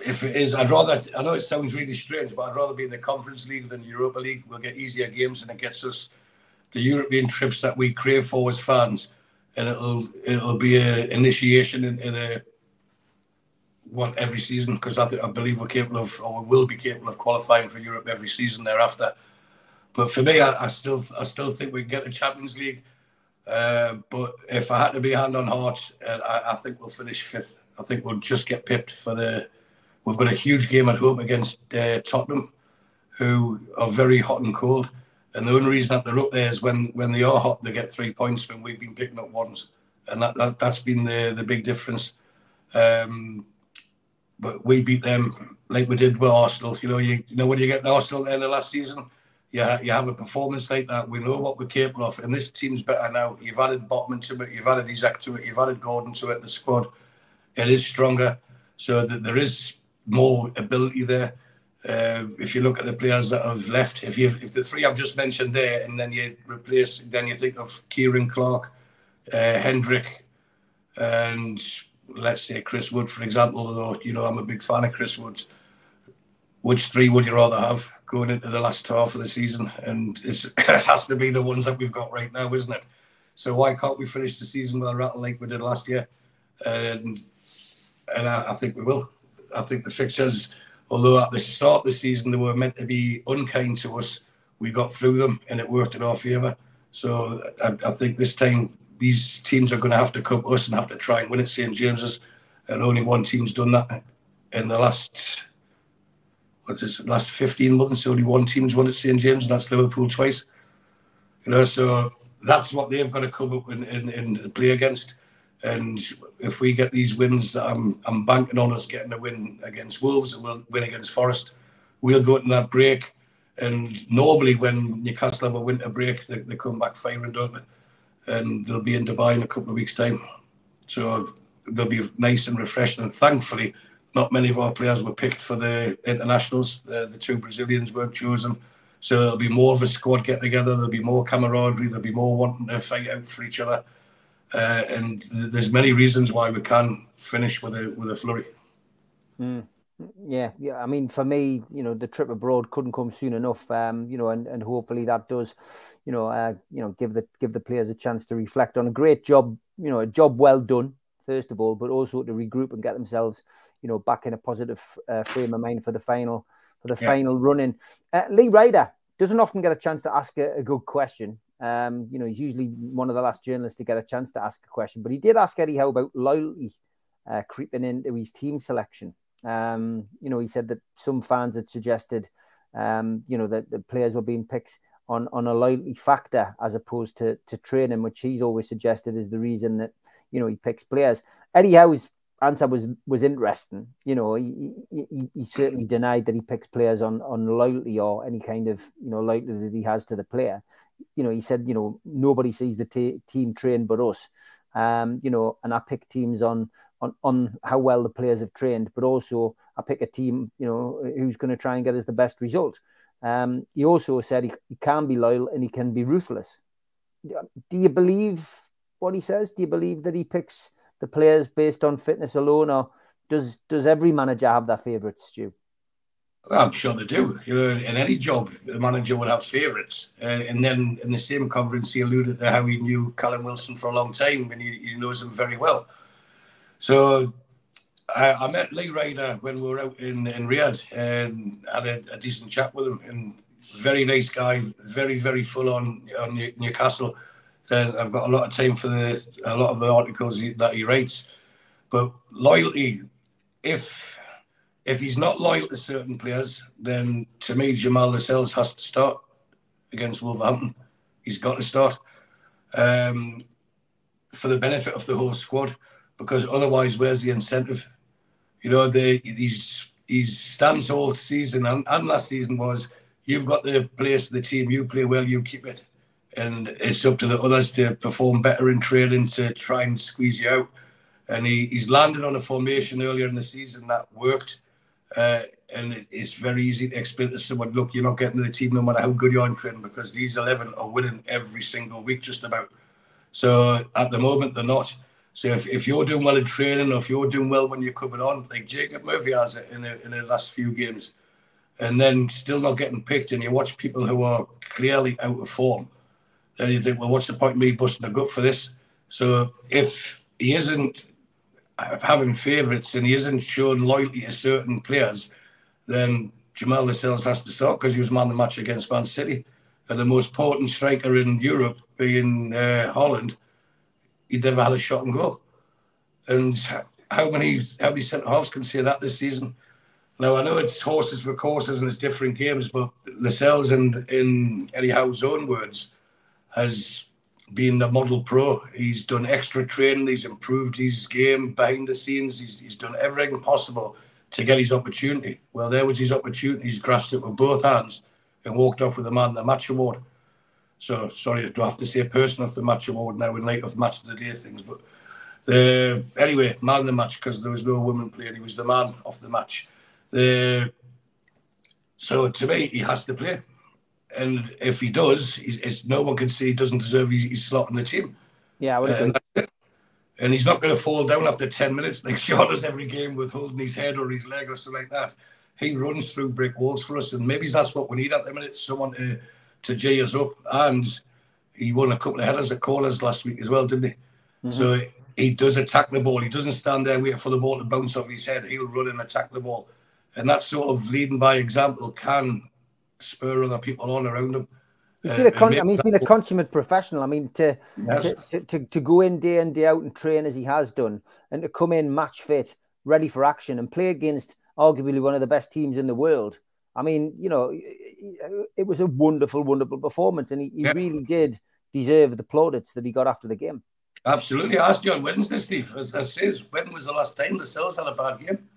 if it is, I know it sounds really strange, but I'd rather be in the Conference League than Europa League. We'll get easier games and it gets us the European trips that we crave for as fans. And it'll be an initiation in every season, because I believe we're capable of, or we will be capable of qualifying for Europe every season thereafter. But for me, I still think we can get the Champions League. But if I had to be hand on heart, I think we'll finish 5th. I think we'll just get pipped we've got a huge game at home against Tottenham, who are very hot and cold. And the only reason that they're up there is when they are hot, they get 3 points, when we've been picking up 1s. And that's been the big difference. But we beat them like we did with Arsenal. You know when you get the Arsenal at the end of last season, you have a performance like that. We know what we're capable of. And this team's better now. You've added Botman to it. You've added Isaac to it. You've added Gordon to it. The squad, it is stronger. So there is more ability there. If you look at the players that have left, if the 3 I've just mentioned there, and then you think of Kieran Clark, Hendrick, and let's say Chris Wood, for example, although, I'm a big fan of Chris Wood. Which 3 would you rather have going into the last half of the season? And it has to be the ones that we've got right now, isn't it? So why can't we finish the season with a rattle like we did last year? And I think we will. I think the fixtures, although at the start of the season they were meant to be unkind to us, we got through them and it worked in our favour. So I think this time these teams are going to have to come to us and have to try and win at St. James's. And only one team's done that in the last 15 months. Only one team's won at St. James, and that's Liverpool twice. So that's what they've got to come up and play against. And if we get these wins, I'm banking on us getting a win against Wolves and we'll win against Forest. We'll go into that break. And normally when Newcastle have a winter break, they come back firing, don't they? And they'll be in Dubai in a couple of weeks' time. So they'll be nice and refreshing. And thankfully, not many of our players were picked for the internationals. The 2 Brazilians weren't chosen. So there'll be more of a squad get together. There'll be more camaraderie. There'll be more wanting to fight out for each other. And there's many reasons why we can finish with a flurry. Yeah. I mean, for me, the trip abroad couldn't come soon enough. And hopefully that does, give the players a chance to reflect on a great job. A job well done, first of all, but also to regroup and get themselves, back in a positive frame of mind for the final, final run-in. Lee Ryder doesn't often get a chance to ask a good question. He's usually one of the last journalists to get a chance to ask a question, but he did ask Eddie Howe about loyalty creeping into his team selection. He said that some fans had suggested, that the players were being picked on a loyalty factor as opposed to training, which he's always suggested is the reason that, he picks players. Eddie Howe's answer was interesting. He certainly denied that he picks players on loyalty or any kind of, loyalty that he has to the player. He said, nobody sees the team train but us. And I pick teams on how well the players have trained, but also I pick a team, who's going to try and get us the best result. He also said he can be loyal and he can be ruthless. Do you believe what he says? Do you believe that he picks the players based on fitness alone, or does every manager have their favourites, Stu? I'm sure they do. In any job, the manager would have favourites. And then in the same conference, he alluded to how he knew Callum Wilson for a long time and he knows him very well. So I met Lee Ryder when we were out in Riyadh and had a decent chat with him. And very nice guy, very, very full on Newcastle. And I've got a lot of time for a lot of the articles that he writes. But loyalty, if he's not loyal to certain players, then to me, Jamal Lascelles has to start against Wolverhampton. He's got to start for the benefit of the whole squad, because otherwise, where's the incentive? His stance all season and last season was, you've got the place of the team, you play well, you keep it. And it's up to the others to perform better in training to try and squeeze you out. And he's landed on a formation earlier in the season that worked. And it's very easy to explain to someone, look, you're not getting to the team no matter how good you are in training, because these 11 are winning every single week just about. So at the moment, they're not. So if you're doing well in training, or if you're doing well when you're coming on, like Jacob Murphy has it in the last few games, and then still not getting picked, and you watch people who are clearly out of form, then you think, well, what's the point of me busting a gut for this? So if he isn't having favourites and he isn't showing loyalty to certain players, then Jamal Lascelles has to start, because he was man of the match against Man City. And the most potent striker in Europe, being Holland, he'd never had a shot on goal. And how many centre-halves can say that this season? Now, I know it's horses for courses and it's different games, but Lascelles, in Eddie Howe's own words, has been a model pro. He's done extra training. He's improved his game behind the scenes. He's done everything possible to get his opportunity. Well, there was his opportunity. He's grasped it with both hands and walked off with the man of the match award. So, sorry, I do have to say person of the match award now in light of match of the day things. But anyway, man of the match, because there was no woman playing. He was the man of the match. So to me, he has to play. And if he does, no one can say he doesn't deserve his slot in the team. Yeah, I would agree. And he's not going to fall down after 10 minutes like Shaw does every game with holding his head or his leg or something like that. He runs through brick walls for us, and maybe that's what we need at the minute, someone to G us up. And he won a couple of headers at corners last week as well, didn't he? Mm-hmm. So he does attack the ball. He doesn't stand there waiting for the ball to bounce off his head. He'll run and attack the ball. And that sort of leading by example can spur other people on around him. He's been a consummate professional. I mean, to go in day out and train as he has done, and to come in match fit, ready for action, and play against arguably one of the best teams in the world. I mean, it was a wonderful, wonderful performance, and he really did deserve the plaudits that he got after the game. Absolutely. I asked you on Wednesday, Steve. I says, when was the last time Lascelles had a bad game?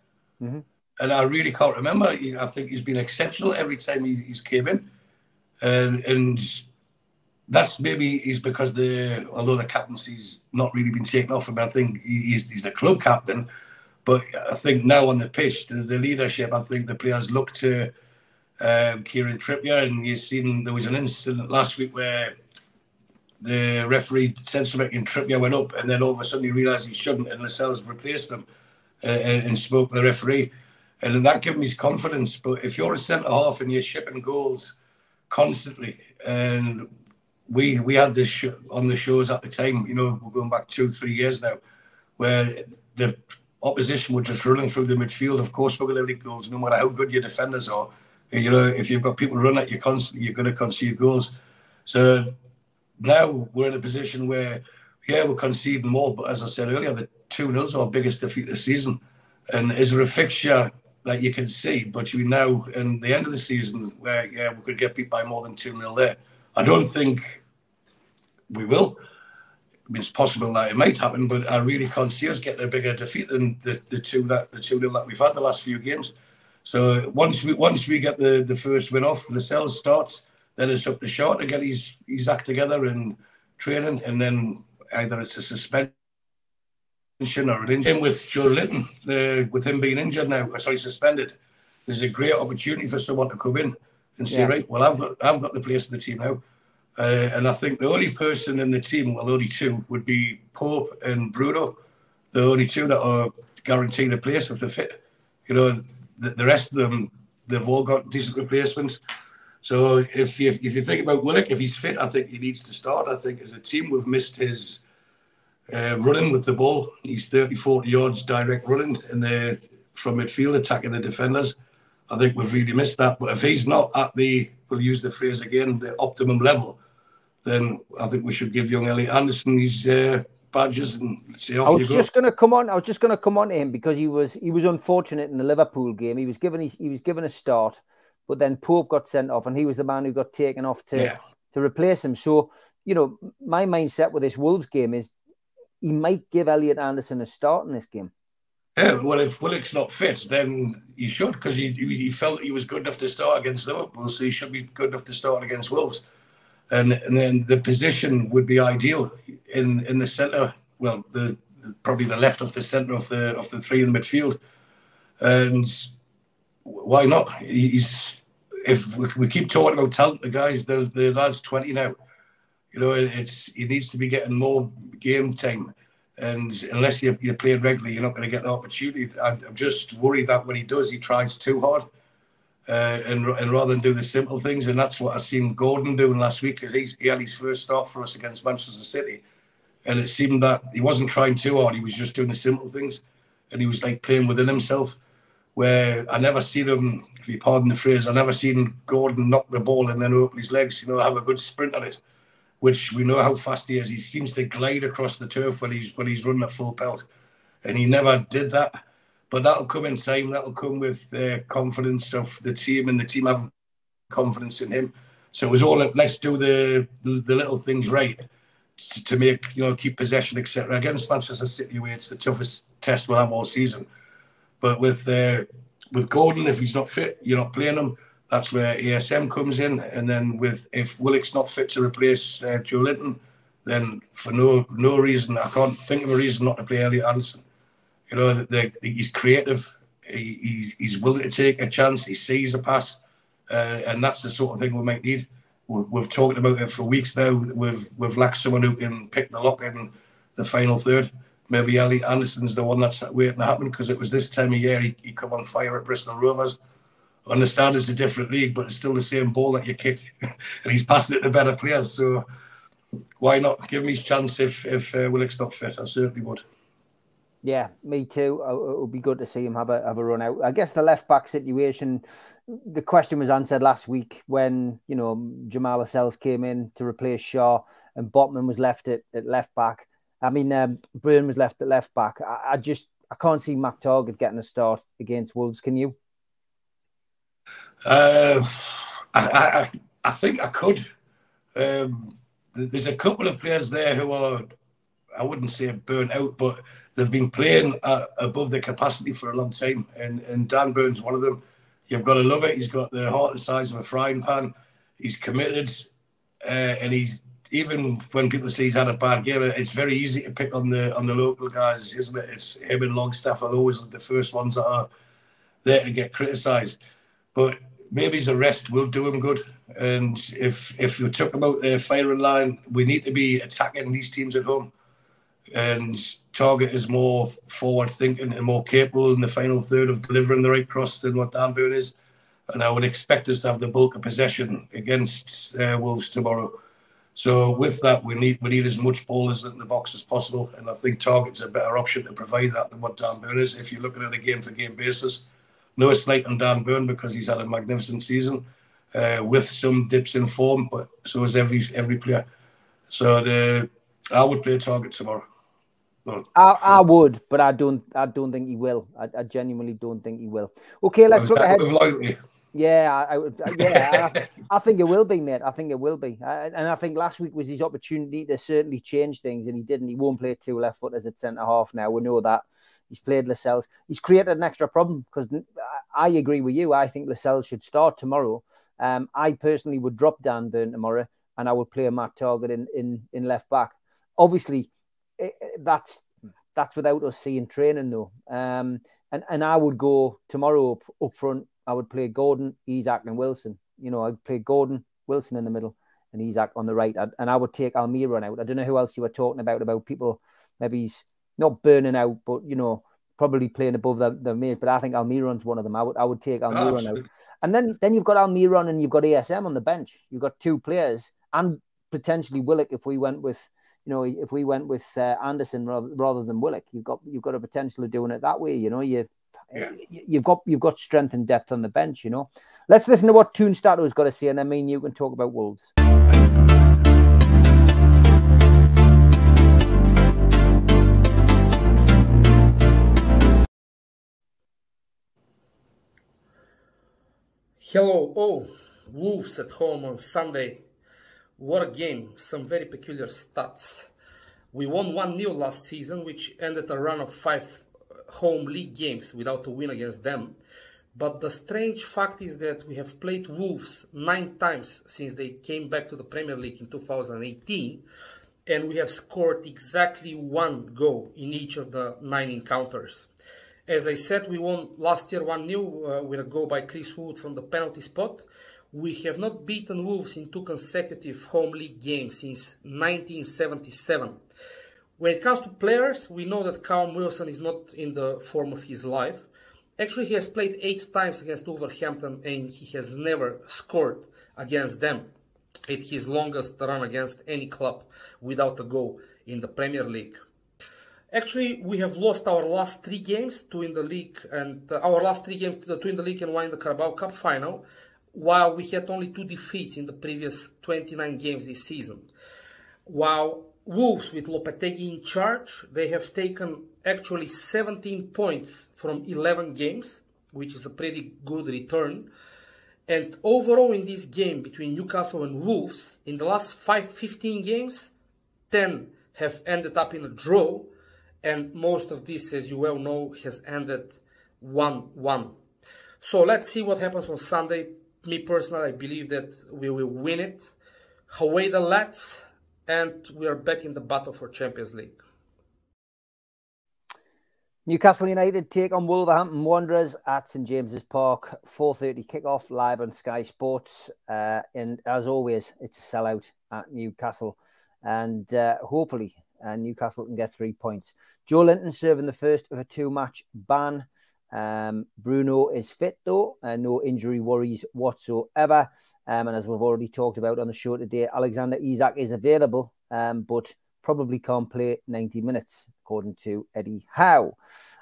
Mm-hmm. And I really can't remember. I think he's been exceptional every time he's came in. And that's maybe is because although the captaincy's not really been taken off him, I think he's the club captain. But I think now on the pitch, the leadership, I think the players look to Kieran Trippier, and you've seen there was an incident last week where the referee said something and Trippier went up, and then all of a sudden he realised he shouldn't, and Lascelles replaced him and spoke to the referee. And then that gave him his confidence. But if you're a centre-half and you're shipping goals constantly, and we had this on the shows at the time, we're going back 2-3 years now, where the opposition were just running through the midfield. Of course, we're going to leak goals, no matter how good your defenders are. If you've got people running at you constantly, you're going to concede goals. So now we're in a position where, yeah, we're conceding more, but as I said earlier, the 2-0's our biggest defeat this season. And is there a fixture that you can see between now and the end of the season where, yeah, we could get beat by more than 2-0 there? I don't think we will. I mean, it's possible that it might happen, but I really can't see us getting a bigger defeat than the 2-0 that we've had the last few games. So once we get the first win off, Lascelles starts, then it's up to Shaw to get his act together and training, and then either it's a suspension or an injury. With Joe Linton, with him being injured now, suspended, there's a great opportunity for someone to come in and say, right, well, I've got the place in the team now. And I think the only person in the team, well, only two, would be Pope and Bruno, the only two that are guaranteed a place if they're fit. You know, the rest of them, they've all got decent replacements. So if you think about Willock, if he's fit, I think he needs to start. I think as a team, we've missed his running with the ball. He's 30-40 yards direct running from midfield, attacking the defenders. I think we've really missed that. But if he's not at we'll use the phrase again, the optimum level, then I think we should give young Elliot Anderson his badges and say off you go. I was just going to come on to him because he was unfortunate in the Liverpool game. He was given a start, but then Pope got sent off, and he was the man who got taken off to replace him. So, you know, my mindset with this Wolves game is he might give Elliot Anderson a start in this game. Yeah, well, if Willock's not fit, then he should, because he felt he was good enough to start against Liverpool, so he should be good enough to start against Wolves. And then the position would be ideal in the centre. Well, probably the left of the centre of the three in midfield. And why not? If we keep talking about talent, the lad's 20 now. You know, he needs to be getting more game time. And unless you're playing regularly, you're not going to get the opportunity. I'm just worried that when he does, he tries too hard. And rather than do the simple things, and that's what I seen Gordon doing last week, because he had his first start for us against Manchester City, and it seemed that he wasn't trying too hard. He was just doing the simple things, and he was like playing within himself. Where I never seen him, if you pardon the phrase, I never seen Gordon knock the ball and then open his legs. You know, have a good sprint on it, which we know how fast he is. He seems to glide across the turf when he's running at full pelt, and he never did that. But that'll come in time. That'll come with confidence of the team, and the team having confidence in him. So it was all, let's do the little things right to make, keep possession, etc. Against Manchester City, where it's the toughest test we'll have all season. But with Gordon, if he's not fit, you're not playing him. That's where ASM comes in. And then if Willock's not fit to replace Joe Linton, then for no reason, I can't think of a reason not to play Elliot Anderson. You know, he's creative. He's willing to take a chance. He sees a pass, and that's the sort of thing we might need. We've talked about it for weeks now. We've lacked someone who can pick the lock in the final third. Maybe Elliot Anderson's the one that's waiting to happen, because it was this time of year he come on fire at Bristol Rovers. I understand it's a different league, but it's still the same ball that you kick, and he's passing it to better players. So why not give him his chance if Willock's not fit? I certainly would. Yeah, me too. It would be good to see him have a run out. I guess the left back situation, the question was answered last week when, Jamal Lascelles came in to replace Shaw and Botman was left at left back. I mean, Byrne was left at left back. I can't see Matt Targett getting a start against Wolves. Can you? I think I could. There's a couple of players there who are, I wouldn't say burnt out, but they've been playing above their capacity for a long time, and Dan Byrne's one of them. You've got to love it. He's got the heart the size of a frying pan. He's committed, and he's, even when people say he's had a bad game, it's very easy to pick on the local guys, isn't it? It's him and Longstaff are always the first ones that are there to get criticised. But maybe his arrest will do him good. And if you talk about the firing line, we need to be attacking these teams at home. And Targett is more forward thinking and more capable in the final third of delivering the right cross than what Dan Byrne is. And I would expect us to have the bulk of possession against Wolves tomorrow. So with that, we need as much ball in the box as possible. And I think Targett's a better option to provide that than what Dan Byrne is. If you're looking at a game-to-game basis, no slight on Dan Byrne because he's had a magnificent season with some dips in form, but so is every player. So I would play Target tomorrow. Well, I would, but I don't think he will. I genuinely don't think he will. Okay, let's look ahead. Yeah, I think it will be, mate. I think it will be. And I think last week was his opportunity to certainly change things, and he didn't. He won't play 2 left footers at centre half now. We know that. He's played Lascelles. He's created an extra problem because I agree with you. I think Lascelles should start tomorrow. I personally would drop Dan Burn tomorrow, and I would play Matt Target in left back. Obviously, that's without us seeing training though. And I would go tomorrow up front. I would play Gordon, Isak, and Wilson. You know, I'd play Gordon, Wilson in the middle, and Isak on the right. And I would take Almiron out. I don't know who else you were talking about people. Maybe he's not burning out, but you know, probably playing above the mate. But I think Almiron's one of them. I would take Almiron out. And then you've got Almiron and you've got ASM on the bench. You've got 2 players and potentially Willock if we went with. You know, if we went with Anderson rather than Willock, you've got a potential of doing it that way. You know, you've got strength and depth on the bench. You know, let's listen to what Toon Stato's got to say, and then me and you can talk about Wolves. Hello, all. Wolves at home on Sunday. What a game, some very peculiar stats. We won 1-0 last season, which ended a run of 5 home league games without a win against them. But the strange fact is that we have played Wolves 9 times since they came back to the Premier League in 2018, and we have scored exactly 1 goal in each of the 9 encounters. As I said, we won last year 1-0 with a goal by Chris Wood from the penalty spot. We have not beaten Wolves in 2 consecutive home league games since 1977. When it comes to players, we know that Callum Wilson is not in the form of his life. Actually, he has played 8 times against Wolverhampton and he has never scored against them. It's his longest run against any club without a goal in the Premier League. Actually, we have lost our last 3 games, 2 in the league, and 2 in the league and 1 in the Carabao Cup final, while we had only 2 defeats in the previous 29 games this season. While Wolves, with Lopetegui in charge, they have taken actually 17 points from 11 games, which is a pretty good return. And overall in this game between Newcastle and Wolves, in the last 15 games, 10 have ended up in a draw, and most of this, as you well know, has ended 1-1. So let's see what happens on Sunday. Me personally, I believe that we will win it. Away the lads, and we are back in the battle for Champions League. Newcastle United take on Wolverhampton Wanderers at St James's Park. 4:30 kickoff live on Sky Sports. And as always, it's a sellout at Newcastle. And hopefully Newcastle can get 3 points. Joe Linton serving the first of a 2-match ban. Bruno is fit though, no injury worries whatsoever. And as we've already talked about on the show today, Alexander Isak is available, but probably can't play 90 minutes, according to Eddie Howe.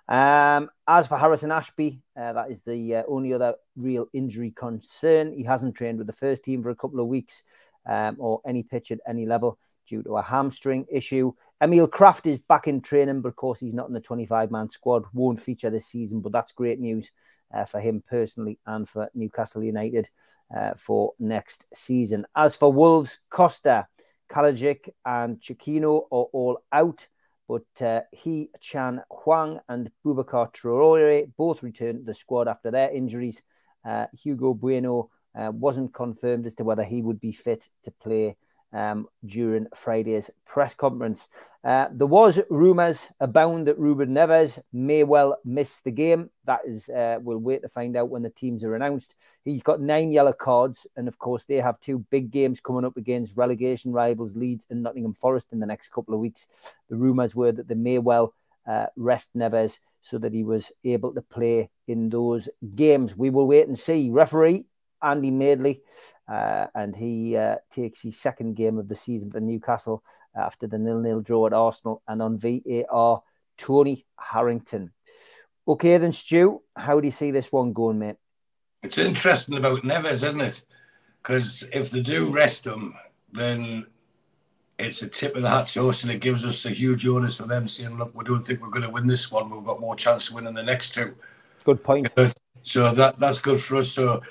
As for Harrison Ashby, that is the only other real injury concern. He hasn't trained with the first team for a couple of weeks, or any pitch at any level due to a hamstring issue. Emil Kraft is back in training, but of course he's not in the 25-man squad, won't feature this season, but that's great news for him personally and for Newcastle United for next season. As for Wolves, Costa, Kalajic and Chiquino are all out, but Chan Huang and Boubacar Traoré both returned to the squad after their injuries. Hugo Bueno wasn't confirmed as to whether he would be fit to play during Friday's press conference. There was rumours abound that Ruben Neves may well miss the game. That is, we'll wait to find out when the teams are announced. He's got 9 yellow cards, and of course they have 2 big games coming up against relegation rivals Leeds and Nottingham Forest in the next couple of weeks. The rumours were that they may well rest Neves so that he was able to play in those games. We will wait and see. Referee Andy Madeley, and he takes his 2nd game of the season for Newcastle after the 0-0 draw at Arsenal, and on VAR, Tony Harrington. Okay then, Stu, how do you see this one going, mate? It's interesting about Neves, isn't it? Because if they do rest him, then it's a tip of the hat to us, and it gives us a huge onus of them saying, look, we don't think we're going to win this one. We've got more chance of winning the next two. Good point. So that's good for us. So,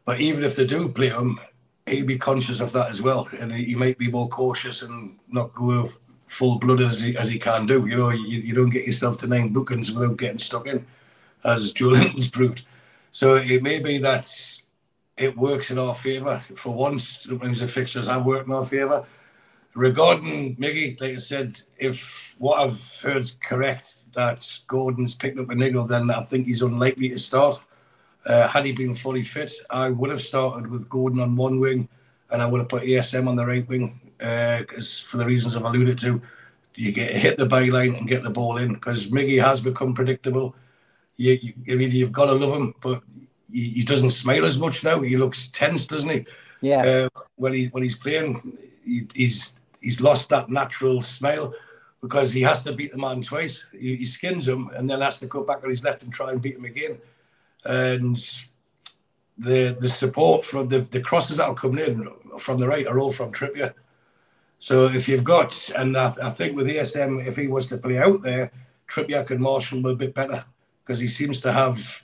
but even if they do play him, he'll be conscious of that as well, and he might be more cautious and not go full-blooded as he can do. You know, you don't get yourself to 9 bookings without getting stuck in, as Joe Linton's proved. So it may be that it works in our favour for once. Sometimes the fixtures have worked in our favour. Regarding Miggy, like I said, if what I've heard is correct, that Gordon's picked up a niggle, then I think he's unlikely to start. Had he been fully fit, I would have started with Gordon on one wing, and I would have put ASM on the right wing, because for the reasons I've alluded to, you hit the byline and get the ball in, because Miggy has become predictable. I mean, you've got to love him, but he doesn't smile as much now. He looks tense, doesn't he? Yeah. When he's playing, he's lost that natural smile, because he has to beat the man twice. He skins him and then has to go back on his left and try and beat him again. And the support from the crosses that are coming in from the right are all from Trippier. So if you've got, and I think with ASM, if he was to play out there, Trippier can marshal him a bit better, because he seems to have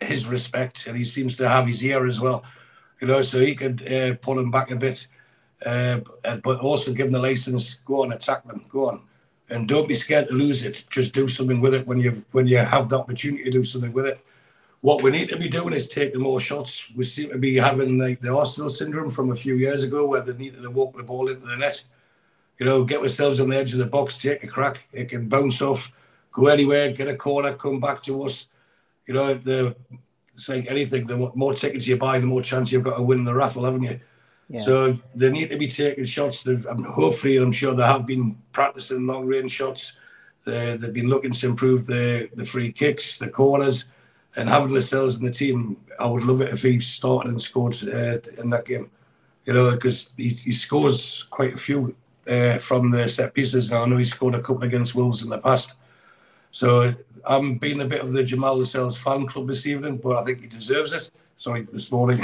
his respect and he seems to have his ear as well. You know, so he could pull him back a bit, but also give him the license. Go on, attack them. Go on, and don't be scared to lose it. Just do something with it when you have the opportunity to do something with it. What we need to be doing is taking more shots. We seem to be having like the Arsenal syndrome from a few years ago, where they needed to walk the ball into the net. You know, get ourselves on the edge of the box, take a crack. It can bounce off, go anywhere, get a corner, come back to us. You know, it's like anything. The more tickets you buy, the more chance you've got to win the raffle, haven't you? Yeah. So they need to be taking shots. Hopefully, I'm sure they have been practicing long-range shots. They've been looking to improve the free kicks, the corners, and having themselves in the team. I would love it if he started and scored in that game. You know, because he scores quite a few from the set pieces. I know he scored a couple against Wolves in the past. So I'm being a bit of the Jamal Lascelles fan club this evening, but I think he deserves it. Sorry, this morning.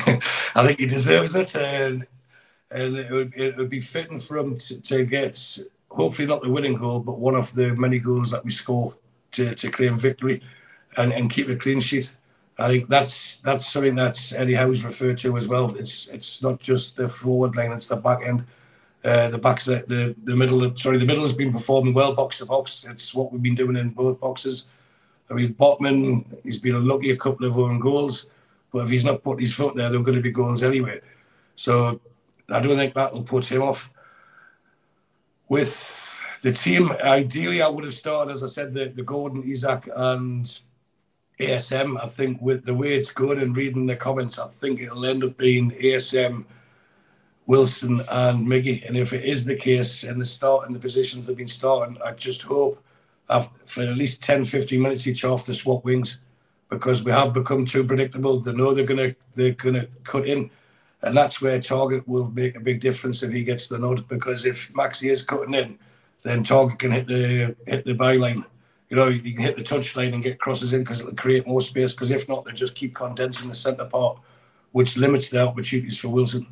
I think he deserves it. And it would be fitting for him to get, hopefully not the winning goal, but one of the many goals that we score to claim victory and keep a clean sheet. I think that's something that Eddie Howe's referred to as well. It's not just the forward line, it's the back end. The middle has been performing well, box to box. It's what we've been doing in both boxes. I mean, Botman, he's been unlucky a couple of own goals, but if he's not put his foot there, they're going to be goals anyway. So I don't think that will put him off. With the team, ideally, I would have started, as I said, the Gordon, Isak, and ASM. I think with the way it's going and reading the comments, I think it'll end up being ASM, Wilson, and Miggy. And if it is the case in the positions they've been starting, I just hope for at least 10, 15 minutes each off the swap wings, because we have become too predictable. They know they're gonna cut in, and that's where Target will make a big difference if he gets the nod. Because if Maxi is cutting in, then Target can hit the byline. You know, you can hit the touchline and get crosses in, because it'll create more space. Because if not, they just keep condensing the centre part, which limits the opportunities for Wilson.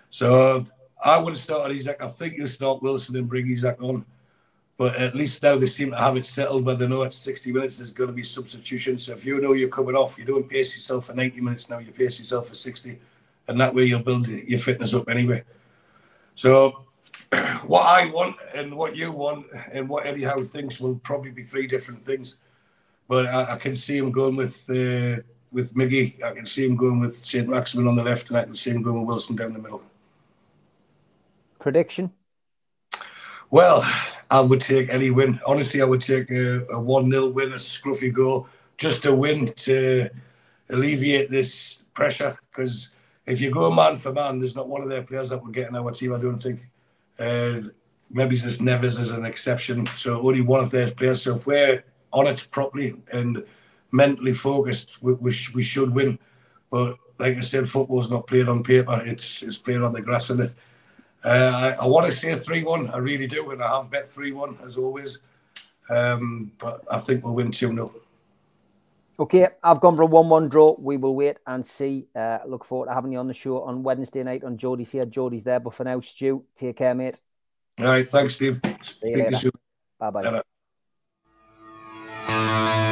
So I would have started Isak. I think you'll start Wilson and bring Isak on. But at least now they seem to have it settled, where they know at 60 minutes there's going to be substitution. So if you know you're coming off, you don't pace yourself for 90 minutes now, you pace yourself for 60. And that way you'll build your fitness up anyway. So what I want and what you want and what Eddie Howe thinks will probably be 3 different things. But I can see him going with Miggy. I can see him going with St. Maximin on the left, and I can see him going with Wilson down the middle. Prediction? Well, I would take any win. Honestly, I would take a 1-0 win, a scruffy goal, just a win to alleviate this pressure. Because if you go man for man, there's not one of their players that would get in our team, I don't think. Maybe just Neves as an exception. So only one of their players. So if we're on it properly and mentally focused, we should win. But like I said, football's not played on paper. It's played on the grass, isn't it? I want to say 3-1. I really do, and I have bet 3-1 as always. But I think we'll win 2-0. Okay, I've gone for a 1-1 draw. We will wait and see. Look forward to having you on the show on Wednesday night on Jodie's here. Jodie's there, but for now, Stu, take care, mate. All right, thanks, Steve. See you later. Bye-bye. Bye-bye.